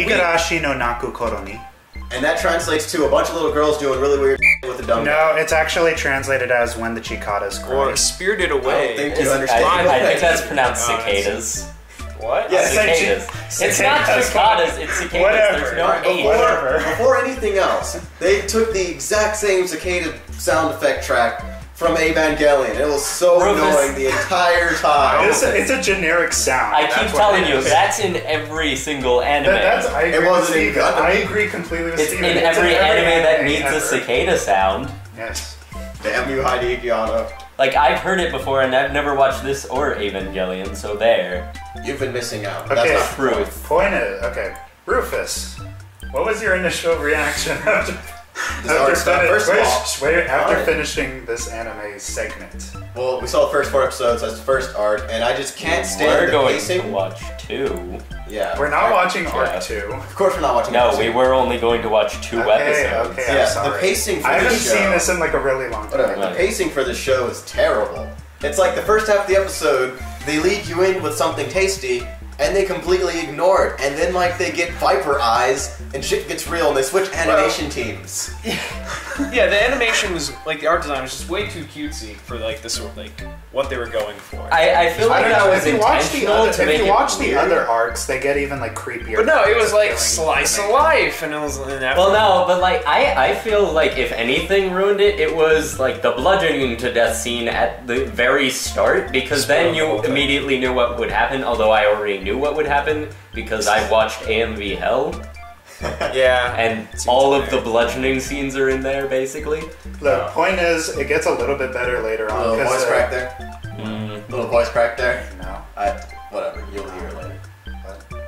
Higurashi no Naku Koroni. And that translates to a bunch of little girls doing really weird with a dumb No, it's actually translated as When the Cicadas Cry. Or Spirited Away. I don't think you understand. I think that's pronounced cicadas. What? Yeah, Cicadas. It's not cicadas, it's cicadas. Whatever. There's no H. Before anything else, they took the exact same cicada sound effect track from Evangelion. It was so annoying the entire time. It's a generic sound. I keep telling you, that's in every single anime. I agree It with wasn't in Steven. Gundam. I agree completely with It's Steven. in every anime that needs a cicada sound. Yes. Damn you, Heidi Giano. Like, I've heard it before, and I've never watched this or Evangelion, so there. You've been missing out. Okay. That's not Truth. Point is, okay, Rufus, what was your initial reaction after finishing this anime segment? Well, we saw the first 4 episodes, that's the first arc, and I just can't stand the pacing. We're going to watch 2. Yeah. We're not watching arc 2. Of course we're not watching No, arc 2. we were only going to watch 2 episodes. Okay, I'm Yeah, sorry. the pacing for I haven't the show... seen this in like a really long time. Whatever, the pacing for the show is terrible. It's like the first half of the episode, they lead you in with something tasty, and they completely ignore it. And then like they get Viper eyes, and shit gets real, and they switch animation teams. Yeah, the animation was, like, the art design was just way too cutesy for, like, the sort of, like, what they were going for. I feel like that was intentional to make If you it watch the weird. other arcs, they get even like creepier. But no, it was like Killing slice of animation. life, and it was in that. Well, no, but like, I feel like if anything ruined it, it was like the bludgeoning to death scene at the very start, because then you immediately knew what would happen, although I already knew what would happen, because I watched AMV Hell, Yeah. and all of the bludgeoning scenes are in there, basically. The point is, it gets a little bit better later on. Little 'cause, voice crack there. Little voice crack there. No. Whatever, you'll hear it later.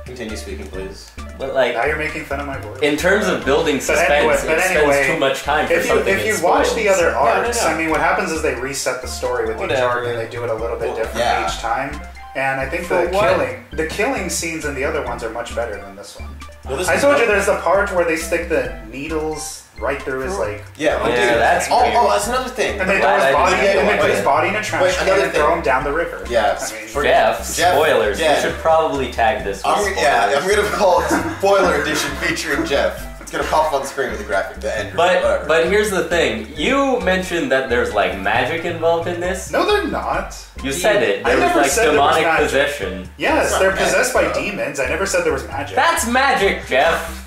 Continue speaking, please. But like, Now you're making fun of my voice. in terms of building suspense, it spends too much time for something If you it watch spoils. the other arcs, no. I mean, what happens is they reset the story with each Whatever. arc, and they do it a little bit different yeah. each time. And I think For what? the killing scenes in the other ones are much better than this one. Well, this I is told you no- there's the part where they stick the needles right through his like, Yeah, well, Yeah, dude. that's oh, weird. oh, that's another thing. and they glad throw his I body, didn't and they know put his that. body in a trash Wait, can another and throw thing. him down the river. Yeah, I mean, for Jeff, spoilers. yeah. We should probably tag this with spoilers. Yeah, I'm gonna call it Spoiler Edition featuring Jeff. It's gonna pop on the screen with the graphic, the end. Whatever. But here's the thing. You mentioned that there's like magic involved in this. no, they're not. You said it. I There was never like said there was demonic magic. possession. Yes, not they're magic, possessed by though. demons. I never said there was magic. That's magic, Jeff.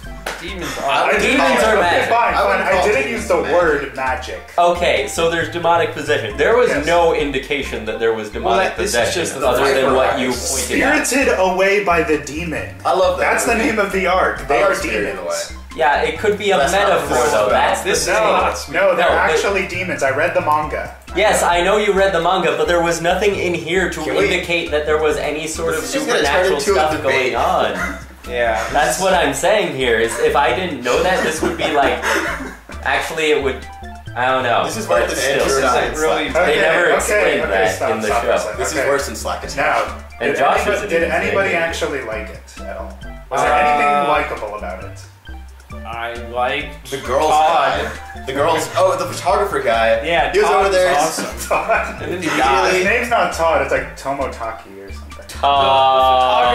Demons I are. wouldn't Demons call it- are Okay, magic. fine, I fine. wouldn't I call didn't demons use the magic. word magic. Okay, so there's demonic possession. There was Yes. no indication that there was demonic this is possession just the other than Viper what you eyes. pointed out. Spirited away by the demon. I love that. That's the movie. name of the arc. They I love are Spirited demons. Away. Yeah, it could be a That's not metaphor what this is though. about. That's the This is thing. not. No, they're No, but- actually demons. I read the manga. Yes, I know you read the manga, but there was nothing in here to Can we- indicate that there was any sort of This is just gonna turn supernatural into a stuff debate. going on. Yeah. That's what I'm saying here, is if I didn't know that, this would be like... Actually, it would... I don't know. This is but worse than still. Andrew This Ryan isn't really- Slack. They never explained that stop, in the stop show. a second. This is Okay. worse than Slack Attack. Now, And did Josh anybody, is a did demon. anybody actually like it at all? Was there anything likable about it? I liked The girls Todd. guy. The girls. Oh, the photographer guy. Yeah, He was Todd over there. was awesome. Todd. And then he Immediately- died. His name's not Todd. It's like Tomotaki or something. Todd.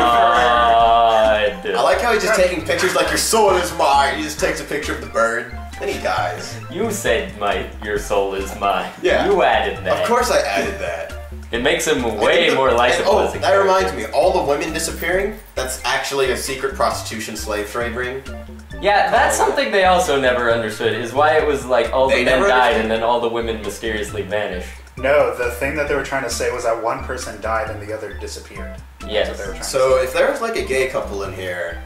I like how he's just taking pictures like your soul is mine. He just takes a picture of the bird, then he dies. You said your soul is mine. Yeah. You added that. Of course I added that. It makes him way more likable Oh, as a that character. reminds me. All the women disappearing, that's actually a secret prostitution slave trade ring. Yeah, that's something they also never understood, is why it was like all the They men never died understood? and then all the women mysteriously vanished. No, the thing that they were trying to say was that one person died and the other disappeared. Yes. That's what they were trying So if there was like a gay couple in here,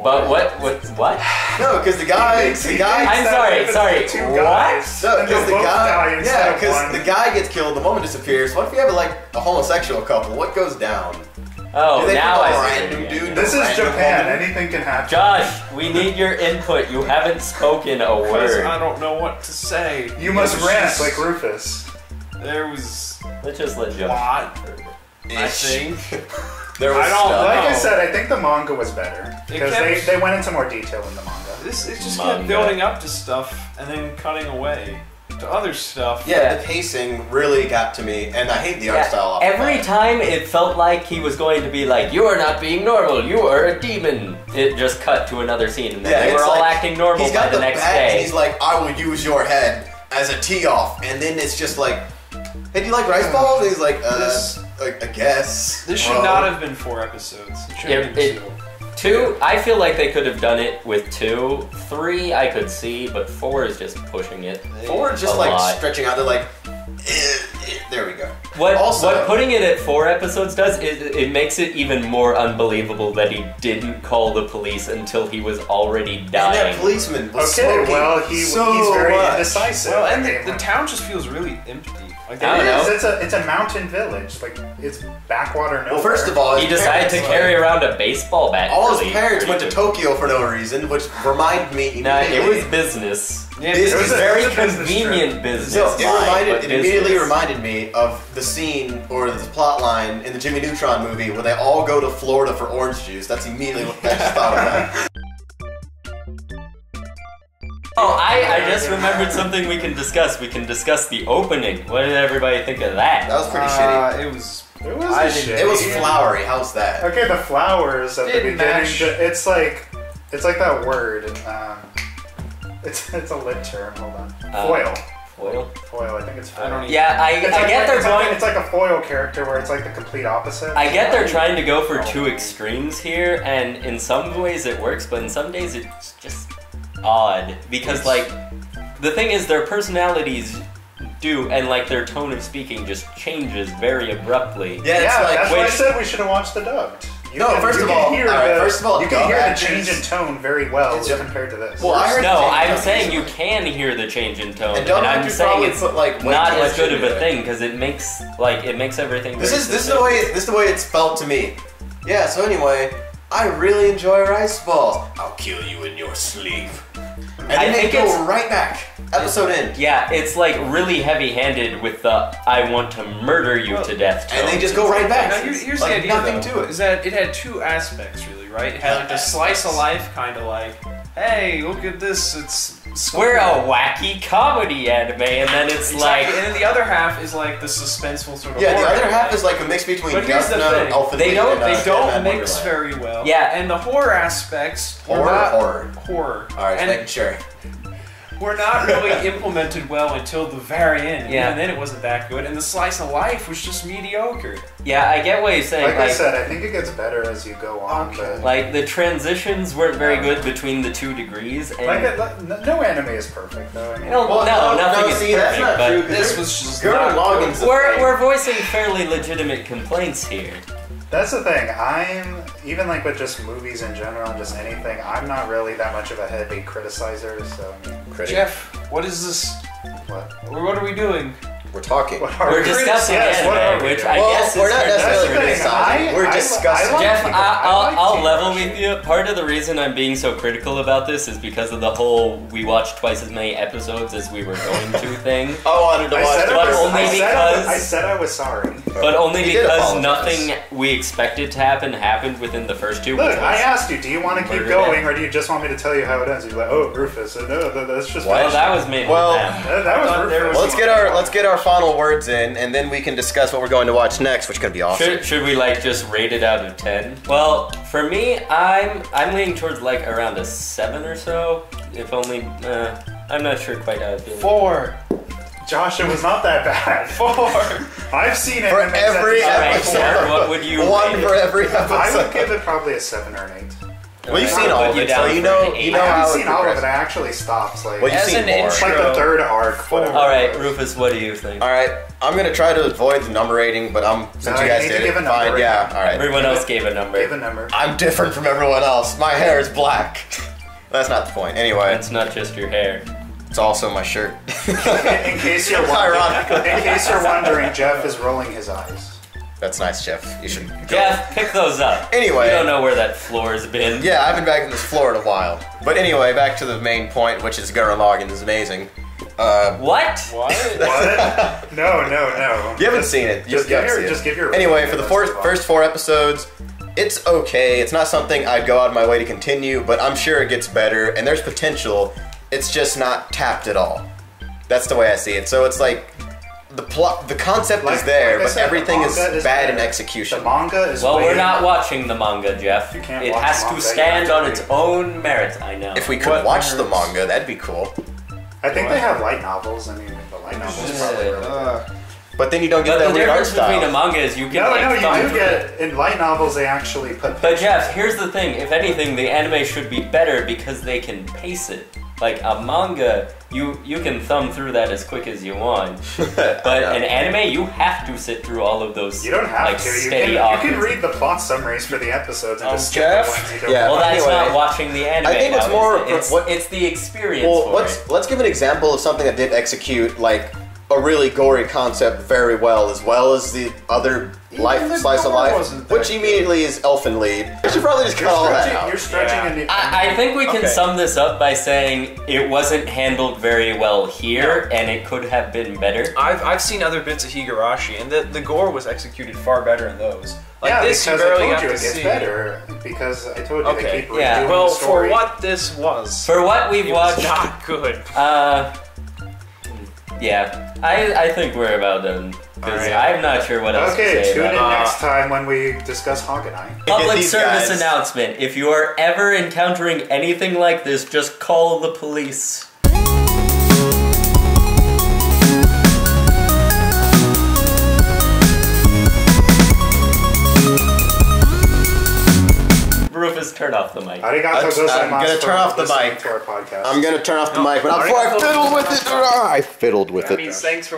But what? no, because the guy, I'm sorry, Two what? guys. no, and because they'll the both die guy, instead yeah, of because one. the guy gets killed, the woman disappears. What if you have like a homosexual couple? What goes down? Oh, Do they now put a I see. random what dude? you're getting This at. is Random Japan. woman. Anything can happen. Josh, we need your input. You haven't spoken a Because word. I don't know what to say. You must It was rant just- like Rufus. There was Let's just let a Josh. lot, I Ish. think. There was I don't stuff. Like I Oh. said, I think the manga was better because kept- they went into more detail in the manga. It just Manga. kept building up to stuff and then cutting away. to other stuff. Yeah, the pacing really got to me, and I hate the art style off Every the bat. time it felt like he was going to be like, "You are not being normal. You are a demon." It just cut to another scene, and then they were all acting normal he's got by the next bat, day. And he's like, "I will use your head as a tee-off," and then it's just like, "Hey, do you like rice balls?" And he's like, I guess. This should not have been 4 episodes. It should have been 2. 2, I feel like they could have done it with 2. 3, I could see, but 4 is just pushing it. 4 is just a like lot. stretching out. They're like, there we go. What putting it at 4 episodes does is it makes it even more unbelievable that he didn't call the police until he was already dying. And that policeman was Okay, smoking well, he's very indecisive. Well, and the town just feels really empty. Like, I don't know. It's a mountain village. Like, it's backwater nowhere. Well, first of all, He decided to carry around a baseball bat. all his really parents went to quick. Tokyo for no reason, which reminded me Nah, it immediately. was business. Yeah, It was It was very it was a business convenient business. No, it but immediately business. reminded me of the scene or the plot line in the Jimmy Neutron movie where they all go to Florida for orange juice. That's immediately what I just thought of that. Oh, I just remembered something we can discuss. We can discuss the opening. What did everybody think of that? That was pretty shitty. It was. It was I a didn't- shit. It was flowery. How's that? Okay, the flowers at the Didn't beginning. match. It's like that word. It's a lit term. Hold on. Foil. Foil? Foil. I think it's foil. I don't even. Yeah, I It's get like, they're it's going. Like, it's like a foil character where it's like the complete opposite. I get they're trying to go for 2 extremes here, and in some ways it works, but in some days it's just odd because like the thing is their personalities do, and like their tone of speaking just changes very abruptly. Yeah, it's Yeah, like that's why I which- said we should have watched the dubbed. You No, first of all, hear alright, the, first of all, you can dub hear the actors- change in tone very well It's- compared to this. Well, I heard No, the change I'm in saying tone you easily. can hear the change in tone, And dub and I'm actors saying probably it's put, like, way not too as much good of into a it. thing because it makes everything. This very is the specific. way this is the way it's felt to me. Yeah. So anyway, I really enjoy rice balls. I'll kill you in your sleep. And I then they think go it's- right back. Episode end. Yeah, it's like really heavy-handed with the "I want to murder you to death" tone. And they just go right back. Now, here's Like, the idea, nothing though, to it. is that it had 2 aspects, really, right? It had like the slice of life, kind of like, hey, look at this, it's We're a wacky comedy anime, and then it's exactly. like And then the other half is like the suspenseful sort of. Yeah, the horror other half anime. is like a mix between But here's Death the Note, thing, Elfen they Lied, don't- and, they They don't Deadman mix Wonderland. very well. Yeah. and the horror aspects were Horror, not horror. horror. All right, and making sure. were not really implemented well until the very end. Yeah. And then it wasn't that good. And the slice of life was just mediocre. yeah, I get what you're saying. Like I said, I think it gets better as you go on. Okay. But like the transitions weren't very good between the 2 degrees, and no anime is perfect though. I mean, no, nothing is see, perfect. that's not but true. 'cause This there- was just Gurren not Lagann's the we're thing. we're voicing fairly legitimate complaints here. that's the thing. I'm even like with just movies in general, just anything. I'm not really that much of a heavy criticizer. So I mean, Critic. Jeff, what is this? what? What are we doing? We're talking. What are We're we discussing yes, what are anime, we which doing? I Well, guess we're is not fair necessarily to That's the thing. criticizing. We're discussing. like Jeff, Higurashi. I'll like level Higurashi. with you. Part of the reason I'm being so critical about this is because of the whole "we watched twice as many episodes as we were going to" thing. I wanted to I watch said, the but I, first was, only I, said because- I said I was sorry. But only He did because apologize. nothing we expected to happen happened within the first 2. Look, which was- I asked you, do you want to keep Murder going, them. or do you just want me to tell you how it ends? You're like, oh, Rufus. No, that's just well, that was made Well- with them. that was I thought there Rufus. was- Let's get our final words in, and then we can discuss what we're going to watch next, which is going to be awesome. Should we like just rate it out of 10? Well, for me, I'm leaning towards like around a 7 or so. If only I'm not sure quite how I feel. 4. Josh, it was not that bad. 4. I've seen it. For every Alright, episode. Sarah, what would you One rate for it? every I would episode. give it probably a 7 or an 8. Well, you've I'll seen all put of you it, down so you for know an you eight. know I how haven't it seen all of it. progresses. It actually stops. Like, Well, you've As seen an more. it's like intro- the third arc. Whatever. Alright, it was. Rufus, what do you think? All right, I'm gonna try to avoid the number rating, but since No, you you guys need to did give it, a number fine. rating. Yeah, all right. Everyone else gave a number. Give a number. I'm different from everyone else. My hair is black. That's not the point. Anyway, It's not just your hair. it's also my shirt. In case you're Ironic. wondering, Jeff is rolling his eyes. That's nice, Jeff. You should. Jeff, pick those up. Anyway. You don't know where that floor's been. Yeah, I've been back in this floor in a while. But anyway, back to the main point, which is Gurren Lagann is amazing. What? What? What? No. You haven't seen it. Just You give gotta see your, it. just give your. Anyway, for the opinion, first 4 episodes, it's okay. It's not something I'd go out of my way to continue, but I'm sure it gets better, and there's potential. It's just not tapped at all. That's the way I see it. So it's like the plot, the concept is there, like I but said, everything is the manga is bad in better. execution. The manga is Well, way- we're not watching the manga, Jeff. You can't It watch has manga, to you stand have on to its read. own merits. I know. If we could What watch the hurts? manga, that'd be cool. I think they have light novels. I mean, the light novels probably really good. But then you don't get But that the weird art difference between a style. manga is you get No, like no, you thumb- do get in light novels. They actually put. But Jeff, here's the thing. If anything, the anime should be better because they can pace it. Like a manga, you can thumb through that as quick as you want. But an anime, you have to sit through all of those. You don't have like, to. You steady can offense. read the plot summaries for the episodes and Oh, just skip Jeff? the ones you don't. Yeah. Well, that's Anyway, not watching the anime. I think it's now, more- is it? what- It's the experience Well, for it. let's give an example of something that did execute like a really gory concept very well as the other life the slice of gore life, wasn't that which immediately is Elfen Lead. We should probably just cut all that out. You're stretching Yeah. into. I think we can Okay. sum this up by saying it wasn't handled very well here, and it could have been better. I've seen other bits of Higurashi, and the gore was executed far better in those. Like yeah, this, you because I barely told got you to it gets see. better. Because I told you Okay, they keep yeah. redoing Well, the story. for what this was, For what we've it was watched, not good. yeah, I think we're about done. Because Alright. I'm not sure what else to Okay, say tune in about it. next time when we discuss Hoggenai. Public these service guys. announcement. If you are ever encountering anything like this, just call the police. Rufus, turn off the mic. Arigato I'm gozaimasu gonna turn for off the listening mic. to our podcast. I'm gonna turn off the mic, but before I fiddled with it, I fiddled with it. Thanks for